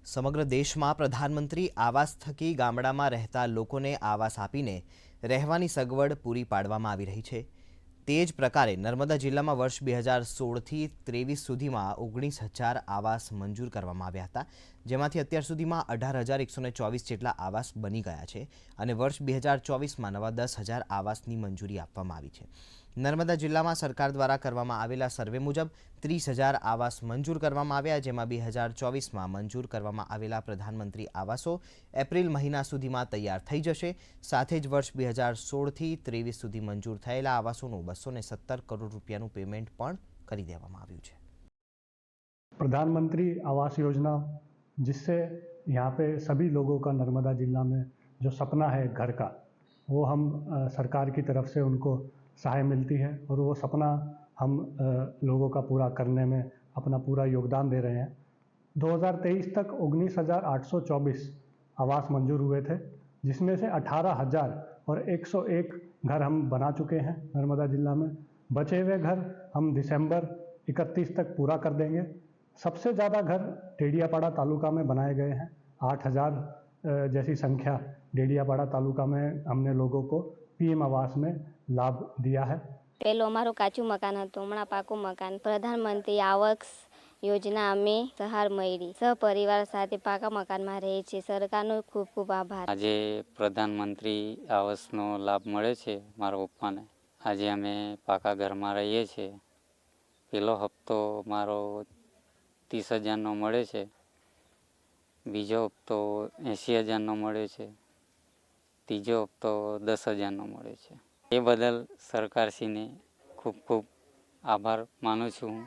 સમગ્ર દેશમાં પ્રધાનમંત્રી આવાસ થકી ગામડામાં રહેતા લોકોને આવાસ આપીને રહેવાની સગવડ પૂરી પાડવામાં આવી રહી છે। તે જ પ્રકારે નર્મદા જિલ્લામાં વર્ષ 2016થી 23 સુધીમાં 19,000 આવાસ મંજૂર કરવામાં આવ્યા હતા, જેમાંથી અત્યાર સુધીમાં 18,124 જેટલા આવાસ બની ગયા છે અને વર્ષ 2024માં નવા 10,000 આવાસની મંજૂરી આપવામાં આવી છે। નર્મદા જિલ્લામાં સરકાર દ્વારા કરવામાં આવેલા સર્વે મુજબ 30,000 આવાસ મંજૂર કરવામાં આવ્યા, જેમાં 2024માં મંજૂર કરવામાં આવેલા પ્રધાનમંત્રી આવાસો એપ્રિલ મહિના સુધીમાં તૈયાર થઈ જશે। સાથે જ વર્ષ 2016થી 23 સુધી મંજૂર થયેલા આવાસોનું 217 કરોડ રૂપિયાનું પેમેન્ટ પણ કરી દેવામાં આવ્યું છે। प्रधानमंत्री आवास योजना, जिससे यहाँ पे सभी लोगों का नर्मदा जिला में जो सपना है घर का, वो हम सरकार की तरफ से उनको सहाय मिलती है और वो सपना हम लोगों का पूरा करने में अपना पूरा योगदान दे रहे हैं। 2023 तक 19,824 आवास मंजूर हुए थे, जिसमें से 18,000 और 101 घर हम बना चुके हैं नर्मदा जिला में। बचे हुए घर हम दिसंबर 31 तक पूरा कर देंगे। सबसे ज़्यादा घर डेडियापाड़ा तालुका में बनाए गए हैं। 8,000 जैसी संख्या डेडियापाड़ा तालुका में हमने लोगों को पीएम आवास में लाभ दिया है। पहले अमारू काचू मकान हतुं, हमणां पाकू मकान। प्रधानमंत्री आवास योजना अमे सहार मळी, सहपरिवार साथे पाका मकान में रहे छे। सरकारनो खूब खूब आभार। આજે પ્રધાનમંત્રી આવાસનો લાભ મળે છે મારા પપ્પાને। આજે અમે પાકા ઘરમાં રહીએ છીએ। પહેલો હપ્તો મારો 30,000નો મળે છે, બીજો હપ્તો 80,000નો મળે છે, ત્રીજો હપ્તો 10,000નો મળે છે। એ બદલ સરકારશ્રીને ખૂબ ખૂબ આભાર માનું છું હું।